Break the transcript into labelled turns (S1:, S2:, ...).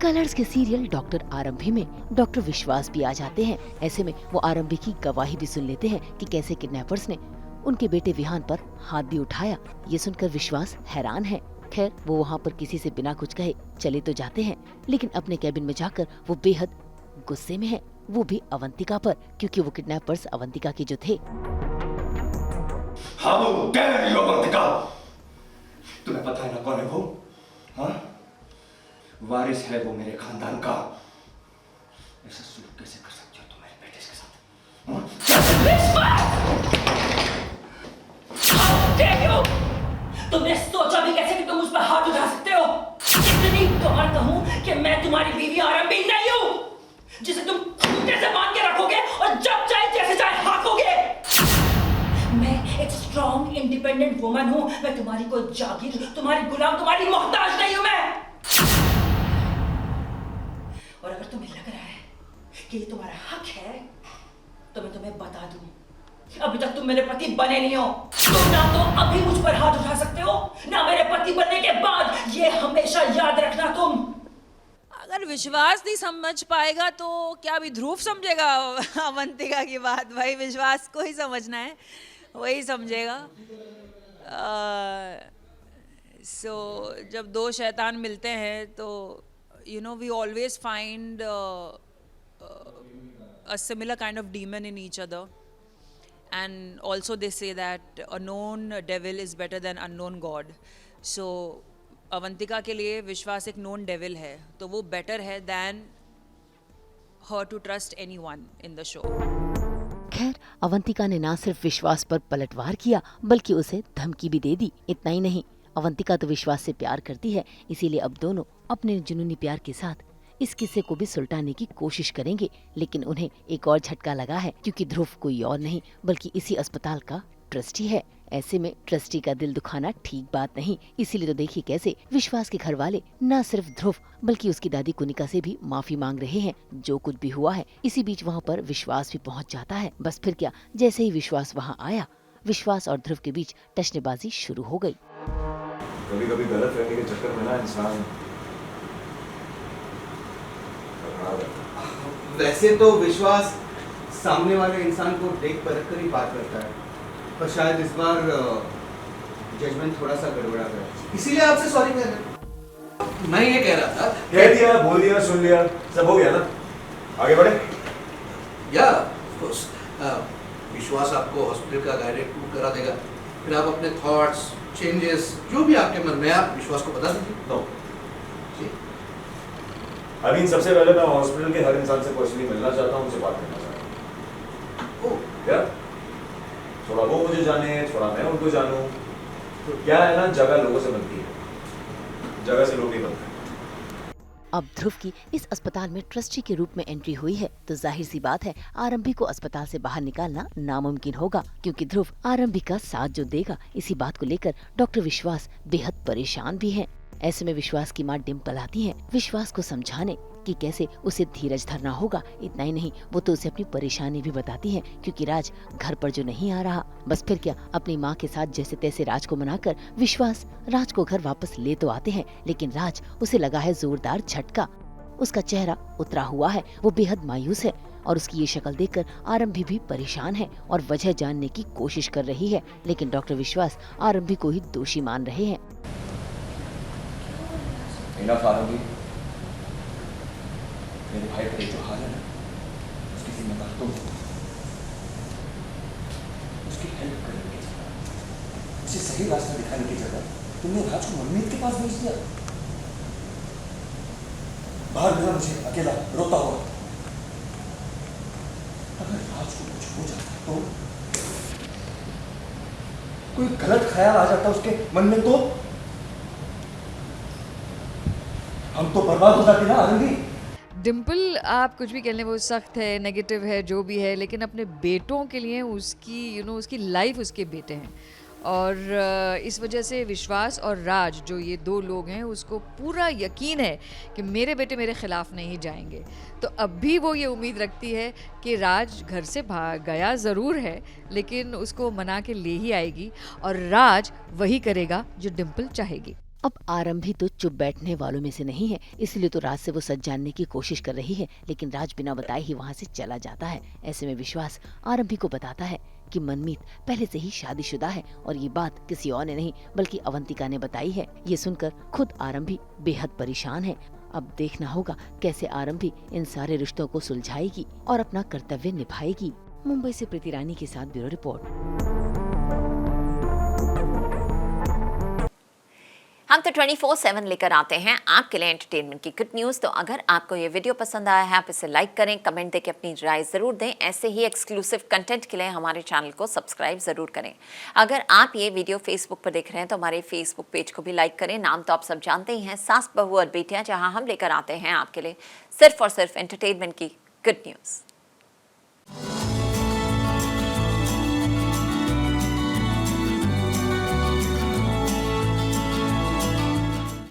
S1: Colours के serial doctor आरंभी में डॉक्टर विश्वास भी आ जाते हैं। ऐसे में वो आरंभी की गवाही भी सुन लेते हैं कि कैसे किडनैपर्स ने उनके बेटे विहान पर हाथ भी उठाया। ये सुनकर विश्वास हैरान है। खैर वो वहाँ पर किसी से बिना कुछ कहे चले तो जाते हैं, लेकिन अपने कैबिन में जाकर वो बेहद गुस्से में है, वो भी अवंतिका पर, क्योंकि वो किडनैपर्स अवंतिका के जो थे।
S2: How dare you, Avantika! तुम्हें पता है ना कौन है वो? हाँ? वारिस है वो मेरे खानदान का। ऐसा सुलूक कैसे कर सकते हो तुम मेरे बेटे के साथ?
S3: तुमने सोचा भी कैसे कि तुम उस पर हाथ उठा सकते हो? इतनी बार कहूं कि मैं तुम्हारी बीवी आरंभी नहीं हूं, जिसे तुम खूंटे से बांध के रखोगे और जब चाहे जैसे चाहे हाँकोगे। मैं एक स्ट्रॉन्ग इंडिपेंडेंट वुमन हूं। मैं तुम्हारी कोई जागीर, तुम्हारी गुलाम, तुम्हारी मोहताज नहीं हूं मैं। और अगर तुम्हें लग रहा है कि ये तुम्हारा हक है, तो मैं तुम्हें बता दूं, अभी तक तुम मेरे पति बने नहीं हो। तुम ना तो अभी मुझ पर हाथ उठा सकते हो, ना मेरे पति बनने के बाद। ये हमेशा याद रखना तुम।
S4: अगर विश्वास नहीं समझ पाएगा तो क्या अभी ध्रुव समझेगा अवंतिका की बात? भाई विश्वास को ही समझना है, वही समझेगा। सो जब दो शैतान मिलते हैं तो you know we always find a similar kind of demon in each other, and also they say that a known devil is better than unknown god. So Avantika के लिए विश्वास एक known devil है, तो वो better है than her to trust anyone in the show.
S1: खैर अवंतिका ने ना सिर्फ विश्वास पर पलटवार किया, बल्कि उसे धमकी भी दे दी। इतना ही नहीं, अवंतिका तो विश्वास से प्यार करती है, इसीलिए अब दोनों अपने जुनूनी प्यार के साथ इस किस्से को भी सुलटाने की कोशिश करेंगे। लेकिन उन्हें एक और झटका लगा है, क्योंकि ध्रुव कोई और नहीं बल्कि इसी अस्पताल का ट्रस्टी है। ऐसे में ट्रस्टी का दिल दुखाना ठीक बात नहीं। इसीलिए तो देखिए कैसे विश्वास के घर वाले न सिर्फ ध्रुव बल्कि उसकी दादी कुनिका से भी माफी मांग रहे हैं। जो कुछ भी हुआ है, इसी बीच वहाँ पर विश्वास भी पहुँच जाता है। बस फिर क्या, जैसे ही विश्वास वहाँ आया, विश्वास और ध्रुव के बीच टशनेबाजी शुरू हो गई।
S5: कभी कभी गलत रहने के चक्कर में ना इंसान।
S6: वैसे तो विश्वास सामने वाले इंसान को देख परख कर ही बात करता है, पर शायद इस बार जजमेंट थोड़ा सा गड़बड़ा गया, इसीलिए आपसे सॉरी कह रहे हैं।
S7: मैं ये कह रहा था,
S5: कह दिया, बोल दिया, सुन लिया, सब हो गया ना, आगे बढ़े।
S7: या विश्वास आपको हॉस्पिटल का डायरेक्ट टूर करा देगा, फिर आप अपने थॉट्स, चेंजेस, जो भी आपके मन में आप विश्वास को बता दीजिए।
S5: नो अभी सबसे पहले मैं हॉस्पिटल के हर इंसान से पर्सनली मिलना चाहता हूँ, उनसे बात करना चाहता हूँ। ओह क्या, थोड़ा वो मुझे जाने, थोड़ा मैं उनको जानूं। तो क्या है ना, जगह लोगों से बनती है, जगह से लोग नहीं बनते।
S1: अब ध्रुव की इस अस्पताल में ट्रस्टी के रूप में एंट्री हुई है, तो जाहिर सी बात है आरंभी को अस्पताल से बाहर निकालना नामुमकिन होगा, क्योंकि ध्रुव आरंभी का साथ जो देगा, इसी बात को लेकर डॉक्टर विश्वास बेहद परेशान भी हैं। ऐसे में विश्वास की माँ डिम्पल आती है विश्वास को समझाने कि कैसे उसे धीरज धरना होगा। इतना ही नहीं, वो तो उसे अपनी परेशानी भी बताती है, क्योंकि राज घर पर जो नहीं आ रहा। बस फिर क्या, अपनी माँ के साथ जैसे तैसे राज को मनाकर विश्वास राज को घर वापस ले तो आते हैं, लेकिन राज उसे लगा है जोरदार झटका। उसका चेहरा उतरा हुआ है, वो बेहद मायूस है और उसकी ये शक्ल देखकर आरंभी भी परेशान है और वजह जानने की कोशिश कर रही है, लेकिन डॉक्टर विश्वास आरंभी को ही दोषी मान रहे हैं।
S2: आरंभी, मेरे भाई का जो हाल है ना, उसकी जिम्मेदार तुम हो। उसकी हेल्प करने की जगह, उसे सही रास्ता दिखाने की जगह तुमने राज को मनमीत के पास भेज दिया। बाहर मिला मुझे अकेला रोता हुआ। अगर राज को कुछ हो जाता तो, कोई गलत ख्याल आ जाता उसके मन में, तो हम तो बर्बाद हो जाते ना आरंभी।
S4: डिम्पल, आप कुछ भी कह लें, वो सख्त है, नेगेटिव है, जो भी है, लेकिन अपने बेटों के लिए उसकी उसकी लाइफ उसके बेटे हैं। और इस वजह से विश्वास और राज, जो ये दो लोग हैं, उसको पूरा यकीन है कि मेरे बेटे मेरे खिलाफ नहीं जाएंगे। तो अब भी वो ये उम्मीद रखती है कि राज घर से भाग गया ज़रूर है, लेकिन उसको मना के ले ही आएगी और राज वही करेगा जो डिम्पल चाहेगी।
S1: अब आरंभी तो चुप बैठने वालों में से नहीं है, इसलिए तो राज से वो सच जानने की कोशिश कर रही है, लेकिन राज बिना बताए ही वहाँ से चला जाता है। ऐसे में विश्वास आरंभी को बताता है कि मनमीत पहले से ही शादीशुदा है और ये बात किसी और ने नहीं बल्कि अवंतिका ने बताई है। ये सुनकर खुद आरंभी बेहद परेशान है। अब देखना होगा कैसे आरंभी इन सारे रिश्तों को सुलझाएगी और अपना कर्तव्य निभाएगी। मुंबई से प्रीति रानी के साथ ब्यूरो रिपोर्ट।
S8: हम तो 24/7 लेकर आते हैं आपके लिए एंटरटेनमेंट की गुड न्यूज़। तो अगर आपको ये वीडियो पसंद आया है, आप इसे लाइक करें, कमेंट देके अपनी राय ज़रूर दें। ऐसे ही एक्सक्लूसिव कंटेंट के लिए हमारे चैनल को सब्सक्राइब ज़रूर करें। अगर आप ये वीडियो फेसबुक पर देख रहे हैं तो हमारे फेसबुक पेज को भी लाइक करें। नाम तो आप सब जानते ही हैं, सास बहू और बेटियाँ, जहाँ हम लेकर आते हैं आपके लिए सिर्फ और सिर्फ एंटरटेनमेंट की गुड न्यूज़।